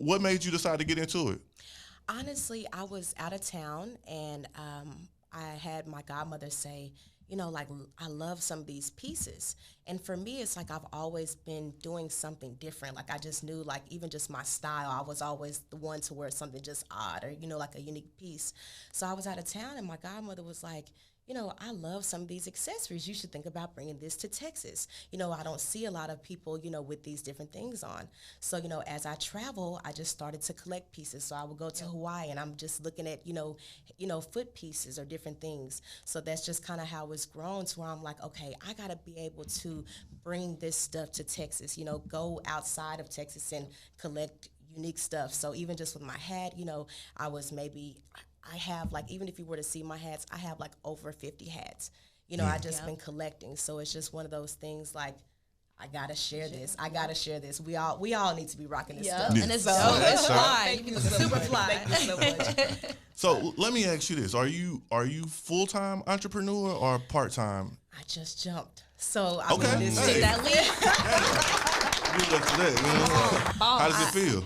what made you decide to get into it? Honestly, I was out of town, and I had my godmother say, like, I love some of these pieces. And for me, it's like I've always been doing something different. Like, I just knew, like, even just my style, I was always the one to wear something just odd or, like a unique piece. So I was out of town, and my godmother was like, I love some of these accessories. You should think about bringing this to Texas. I don't see a lot of people, with these different things on. So, as I travel, I just started to collect pieces. So I would go to Hawaii, and I'm just looking at, foot pieces or different things. So that's just kind of how it's grown to where I'm like, okay, I got to be able to bring this stuff to Texas, go outside of Texas and collect unique stuff. So even just with my hat, I have, like, even if you were to see my hats, I have like over 50 hats. I just been collecting. So it's just one of those things, like, I gotta share this. I gotta share this. We all need to be rocking this stuff. And it's dope. It's fly. Super fly. Thank you so much. So let me ask you this: Are you full-time entrepreneur or part-time? I just jumped. So okay. Take that leap. How does it feel?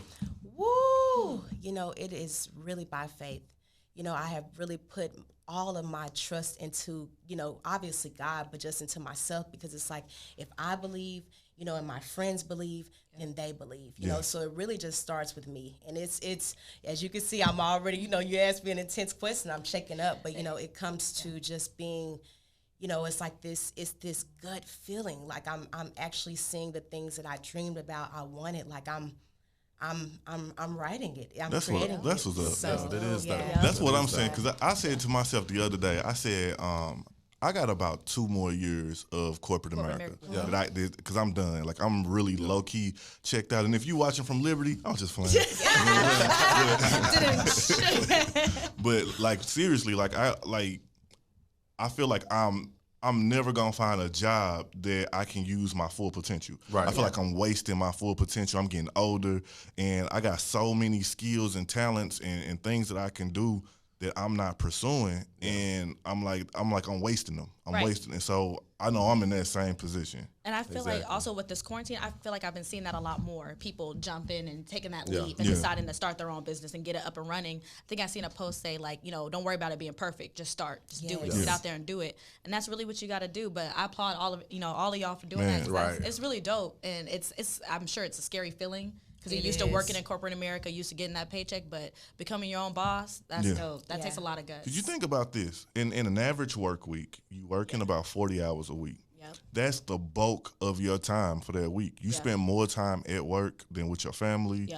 Woo! It is really by faith. I have really put all of my trust into, obviously God, but just into myself, because it's like, if I believe, and my friends believe, then they believe, you know, so it really just starts with me. And it's, as you can see, I'm already, you asked me an intense question, I'm shaking up, but, it comes to just being, it's like it's this gut feeling, like I'm actually seeing the things that I dreamed about, I wanted, like I'm writing it. That's creating what's it. up. So, that is dope. That's what I'm saying, because I said to myself the other day, I said, I got about 2 more years of corporate America. Because I'm done. Like, I'm really low key checked out. And if you watching from Liberty, I'm just playing. But like, seriously, like I feel like I'm never gonna find a job that I can use my full potential. Right. I feel like I'm wasting my full potential. I'm getting older, and I got so many skills and talents and things that I can do that I'm not pursuing, and I'm wasting them. I'm wasting it. So I know I'm in that same position. And I feel like also with this quarantine, I feel like I've been seeing that a lot more. People jumping and taking that leap and deciding to start their own business and get it up and running. I think I seen a post say, like, don't worry about it being perfect. Just start. Just do it. Get out there and do it. And that's really what you got to do. But I applaud all of y'all for doing that. Right. It's really dope. And it's I'm sure it's a scary feeling. Because you're used to working in corporate America, used to getting that paycheck, but becoming your own boss, that's dope. That takes a lot of guts. Did you think about this? In an average work week, you working about 40 hours a week. Yep. That's the bulk of your time for that week. You spend more time at work than with your family,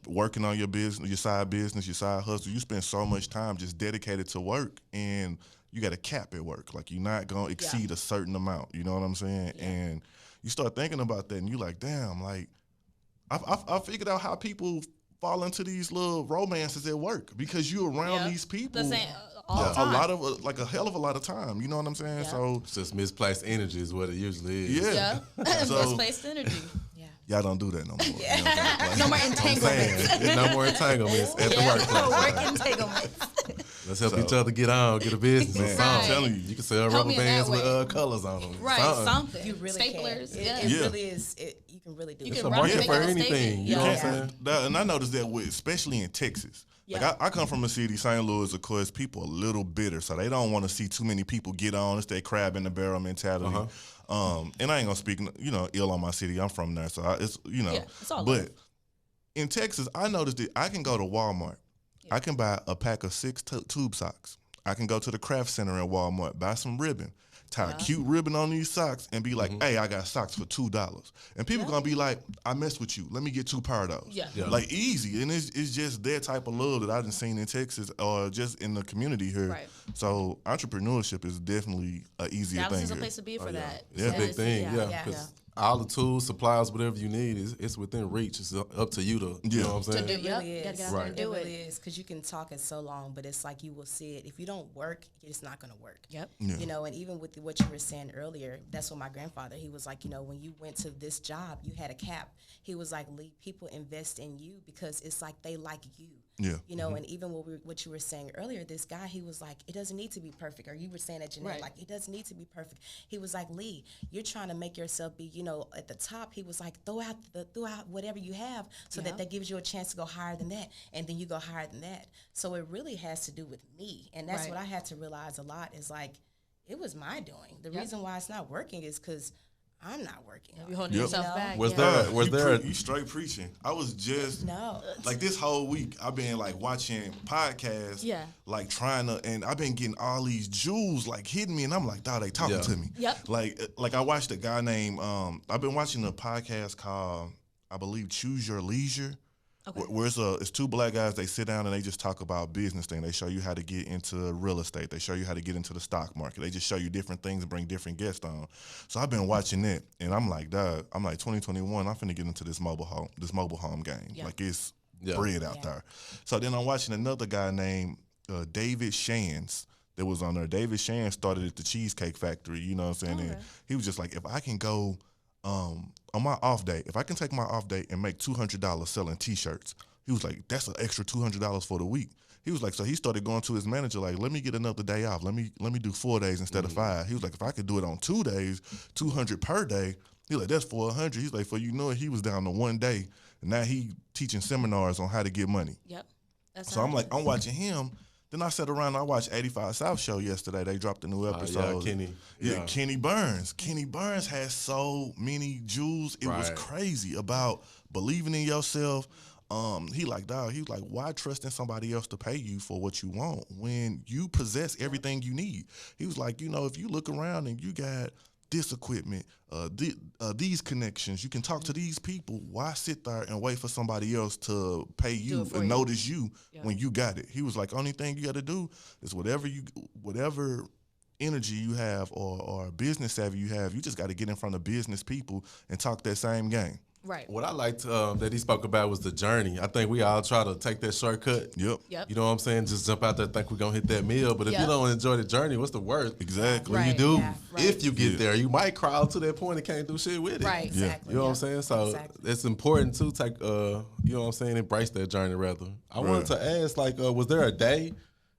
working on your business, your side hustle. You spend so much time just dedicated to work, and you got a cap at work. Like, you're not going to exceed a certain amount. You know what I'm saying? Yeah. And you start thinking about that, and you're like, damn, like, I figured out how people fall into these little romances at work, because you're around these people all the time. a lot of like a hell of a lot of time. You know what I'm saying? So it's just misplaced energy is what it usually is. Yeah. Misplaced energy. Y'all don't do that no more. You know like, no more entanglements. No more entanglements at the workplace. Work entanglements. Let's help each other get a business or something. I'm telling you, you can sell rubber bands with colors on them. Right, something. You really staplers. It really is. You can really do it. It's a market for anything. You know what I'm saying? And I noticed that especially in Texas. Like, I come from a city, St. Louis, of course, people are a little bitter, so they don't want to see too many people get on. It's that crab in the barrel mentality. And I ain't gonna speak, ill on my city. I'm from there, so it's all but in Texas, I noticed that I can go to Walmart. I can buy a pack of 6 tube socks. I can go to the craft center at Walmart, buy some ribbon, tie a cute ribbon on these socks, and be like, hey, I got socks for $2. And people gonna be like, I mess with you. Let me get 2 pair of those. Like, easy. And it's just that type of love that I done seen in Texas or just in the community here. Right. So entrepreneurship is definitely an easier Dallas thing. is a place to be for that. It's a big thing, because all the tools, supplies, whatever you need, it's within reach. It's up to you to, you know what I'm saying? It really is. It really is, because you can talk it so long, but it's like you will see it. If you don't work, it's not going to work. And even with what you were saying earlier, that's what my grandfather, he was like, when you went to this job, you had a cap. He was like, Lee, people invest in you because it's like they like you. And even what you were saying earlier, this guy, he was like, it doesn't need to be perfect. Or you were saying that, Jeanette, like, it doesn't need to be perfect. He was like, Lee, you're trying to make yourself be at the top, he was like, throw out whatever you have so that gives you a chance to go higher than that. And then you go higher than that. So it really has to do with me. And that's what I had to realize a lot is like, it was my doing. The reason why it's not working is because I'm not working. You're holding yourself back. Was there you straight preaching? I was just like this whole week I've been like watching podcasts, like trying to, and I've been getting all these jewels like hitting me, and I'm like, dog, they talking to me. Yep. Like I watched a guy named I've been watching a podcast called I believe Choose Your Leisure. Okay. Where it's two black guys, they sit down and they just talk about business things. They show you how to get into real estate. They show you how to get into the stock market. They just show you different things and bring different guests on. So I've been watching it, and I'm like, dog, 2021, I'm finna get into this mobile home game. Like it's bread out there. So then I'm watching another guy named David Shands that was on there. David Shands started at the Cheesecake Factory, you know what I'm saying? And he was just like, if I can go on my off day, if I can take my off day and make $200 selling T-shirts, he was like, that's an extra $200 for the week. He was like, so he started going to his manager like, let me get another day off. Let me do 4 days instead of 5. He was like, if I could do it on 2 days, 200 per day, he's like, that's 400. He's like, for you know it, he was down to 1 day, and now he teaching seminars on how to get money. Yep. So I'm like, I'm watching him. Then I sat around and I watched 85 South show yesterday. They dropped a new episode. Kenny. Kenny Burns. Kenny Burns has so many jewels. It was crazy about believing in yourself. He was like, why trust in somebody else to pay you for what you want when you possess everything you need? He was like, if you look around and you got this equipment, these connections, you can talk to these people. Why sit there and wait for somebody else to pay you and notice you when you got it? He was like, only thing you got to do is whatever energy you have or business savvy you have, you just got to get in front of business people and talk that same game. Right. What I liked that he spoke about was the journey. I think we all try to take that shortcut. Yep. You know what I'm saying? Just jump out there, think we're going to hit that meal. But if you don't enjoy the journey, what's the worth? Exactly. When you do, if you get there, you might crawl to that point and can't do shit with it. Right. Exactly. You know what I'm saying? So it's important to take, you know what I'm saying, embrace that journey rather. I wanted to ask, like, was there a day,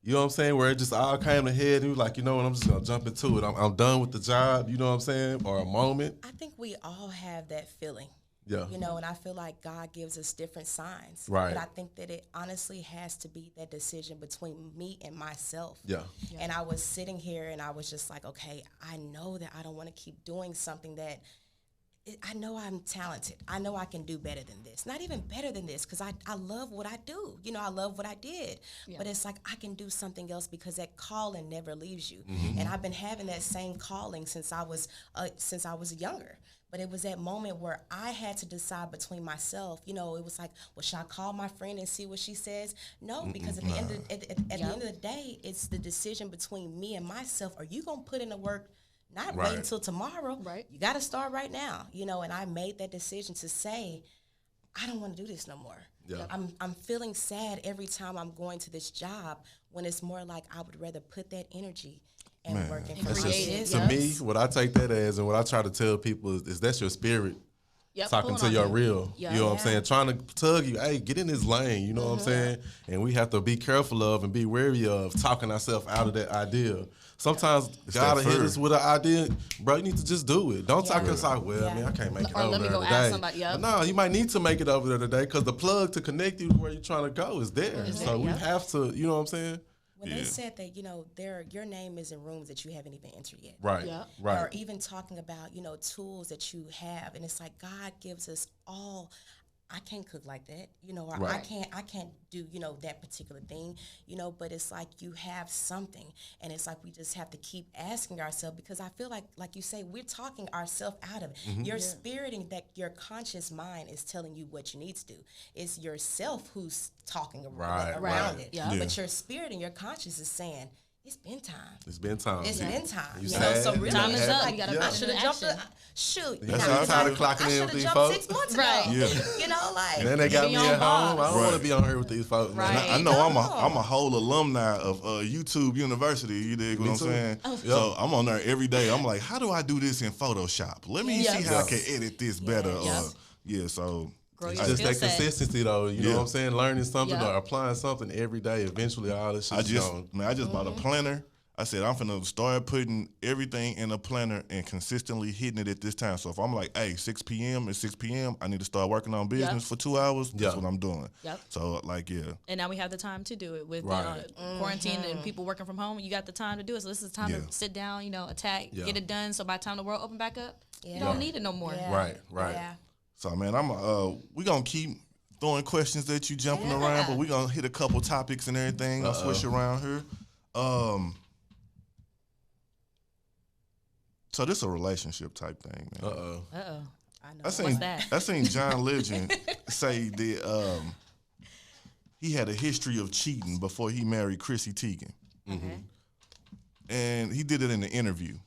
you know what I'm saying, where it just all came to head and you was like, you know what, I'm just going to jump into it. I'm done with the job, you know what I'm saying, or a moment? I think we all have that feeling. Yeah. And I feel like God gives us different signs. Right. But I think that it honestly has to be that decision between me and myself. Yeah. And I was sitting here and I was just like, okay, I know that I don't want to keep doing something that I know I'm talented. I know I can do better than this. Not even better than this, because I love what I do. I love what I did. Yeah. But it's like I can do something else because that calling never leaves you. Mm-hmm. And I've been having that same calling since I was younger. But it was that moment where I had to decide between myself. It was like, well, should I call my friend and see what she says? No, because at the end of the day, it's the decision between me and myself. Are you going to put in the work? Not wait until tomorrow. Right. You got to start right now. And I made that decision to say, I don't want to do this no more. Yeah. I'm feeling sad every time I'm going to this job when it's more like I would rather put that energy and working for creative. To me, what I take that as and what I try to tell people is that's your spirit. Yep, talking to your real. Yep. You know what I'm saying? Trying to tug you, hey, get in this lane, you know what I'm saying? And we have to be careful of and be wary of talking ourselves out of that idea. Sometimes God will hit us with an idea, bro, you need to just do it. Don't talk us out, well, man, I can't make it over there today. Ask somebody, no, you might need to make it over there today because the plug to connect you to where you're trying to go is there. So we have to, you know what I'm saying? When they said that, your name is in rooms that you haven't even entered yet. Right, right. Or even talking about, tools that you have. And it's like God gives us all. I can't cook like that, or I can't do, that particular thing, but it's like you have something. And it's like we just have to keep asking ourselves, because I feel like you say, we're talking ourselves out of it. Mm-hmm. Your spirit and that your conscious mind is telling you what you need to do. It's yourself who's talking around it. Yeah. But your spirit and your conscience is saying, it's been time. It's been time. It's been time. So really, time is up. You I should have jumped. Shoot. That's how I'm tired of clocking in with these folks. 6 months ago. Right. Yeah. And then they got me at home. I don't want to be on here with these folks. Right. I know I'm a whole alumni of YouTube University. You dig what I'm saying? Oh. So I'm on there every day. I'm like, how do I do this in Photoshop? Let me see how I can edit this better. So. It's just that consistency, though. You know what I'm saying? Learning something or applying something every day. Eventually, all this shit is gone. I just bought a planner. I said, I'm finna start putting everything in a planner and consistently hitting it at this time. So if I'm like, hey, 6 p.m. is 6 p.m., I need to start working on business for 2 hours, that's what I'm doing. Yep. So, like, yeah. And now we have the time to do it with quarantine and people working from home. You got the time to do it. So this is time to sit down, attack, get it done. So by the time the world open back up, you don't need it no more. Right. Yeah. So, man, we going to keep throwing questions at you, jumping around, but we going to hit a couple topics and everything. I'll switch around here. So this is a relationship type thing, man. I know. What's that? I seen John Legend say that he had a history of cheating before he married Chrissy Teigen. Mm-hmm. And he did it in an interview.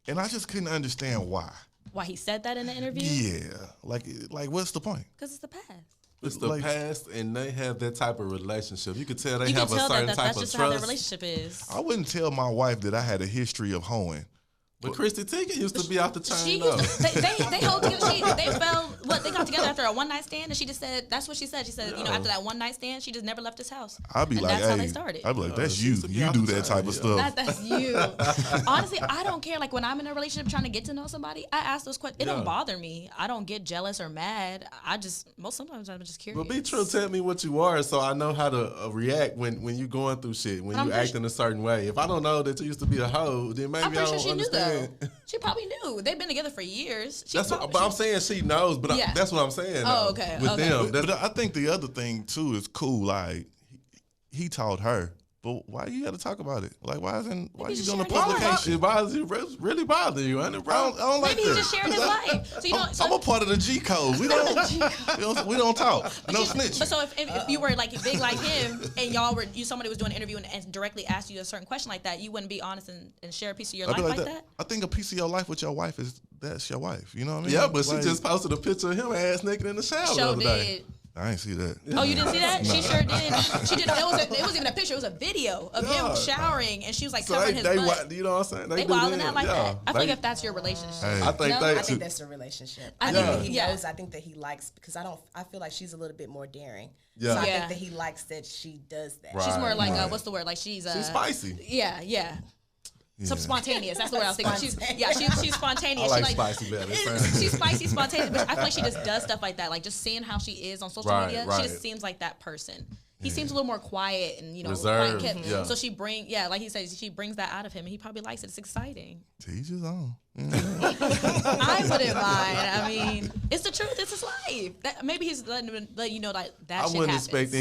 And I just couldn't understand why. Why he said that in the interview? Yeah. Like what's the point? Because it's the past. It's the past, and they have that type of relationship. You could tell they have a certain type of trust. That's just how their relationship is. I wouldn't tell my wife that I had a history of hoeing. But Chrissy Teigen used to be out the chain. They hold together. They got together after a one night stand, and she just said that's what she said. She said, after that one night stand, she just never left his house. I'd be like, that's how they started. I'd be like, that's you. You do that type of stuff. That's you. Honestly, I don't care. Like when I'm in a relationship trying to get to know somebody, I ask those questions. It don't bother me. I don't get jealous or mad. Sometimes I'm just curious. But be true. Tell me what you are, so I know how to react when you going through shit. When you act in a certain way. If I don't know that you used to be a hoe, then maybe I don't understand. Knew though. She probably knew. They've been together for years. But I'm saying she knows. But that's what I'm saying. Oh, okay. With them, but I think the other thing too is cool. Like he taught her, but why you got to talk about it? Like why you doing a publication? Why is it really bothering you? I don't like maybe he just sharing his life. So I'm a part of the G code. We don't talk. No snitching. But so if you were like big like him and somebody was doing an interview and directly asked you a certain question like that, you wouldn't be honest and share a piece of your life like that? I think a piece of your life with your wife that's your wife. You know what I mean? Yeah, but she just posted a picture of him ass naked in the shower the other day. I ain't see that. Oh, you didn't see that? No. She sure did. She did. It wasn't even a picture. It was a video of him showering, and she was like covering his butt. You know what I'm saying? They wilding out like that. I think if that's your relationship, I think that's a relationship. I think that he knows. I think that he likes because I feel like she's a little bit more daring. Yeah. So I think that he likes that she does that. Right. She's more like what's the word? Like she's spicy. Yeah. Some spontaneous. That's the word I was thinking. She's spontaneous. I like spicy better. She's spicy, spontaneous. But I feel like she just does stuff like that. Like just seeing how she is on social media, she just seems like that person. He seems a little more quiet and reserved. Quiet. Yeah. So like he says, she brings that out of him, and he probably likes it. It's exciting. Teach his own. I wouldn't mind. I mean, it's the truth. It's his life. Maybe he's letting you know that I shit wouldn't happens. expect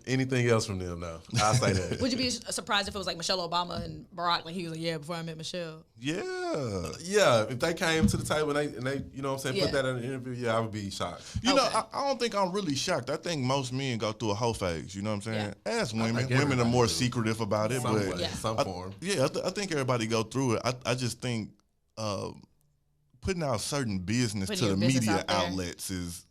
anything else from them. No, I'll say that. Would you be surprised if it was like Michelle Obama and Barack? Like he was like, yeah, before I met Michelle. Yeah. If they came to the table and they you know what I'm saying, put that in an interview, I would be shocked. You know, I don't think I'm really shocked. I think most men go through a hoe phase. You know what I'm saying? Yeah. As women, women are more secretive about it, some form. I think everybody go through it. I just think putting out certain business to the media outlets is,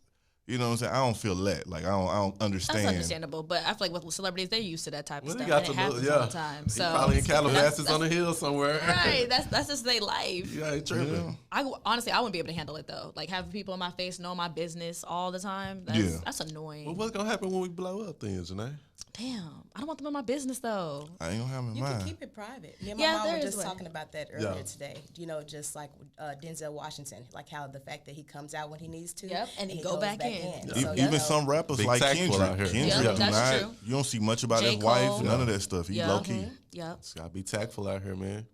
you know what I'm saying? I don't feel that. Like, I don't understand. That's understandable. But I feel like with celebrities, they're used to that type of stuff. And it happens all the time. So probably in Calabasas on the hill somewhere. Right. That's just their life. Yeah, it's tripping. Honestly, I wouldn't be able to handle it, though. Like, having people in my face know my business all the time, that's annoying. Well, what's going to happen when we blow up then, Janae? Damn, I don't want them in my business though. I ain't gonna have them in mind. You can keep it private. Me and my mom were just talking about that earlier today. You know, just like Denzel Washington, like how the fact that he comes out when he needs to, and he goes back in. So, even some rappers like Kendrick, true. You don't see much about his wife, none of that stuff. He's low key. Yep. Gotta be tactful out here, man.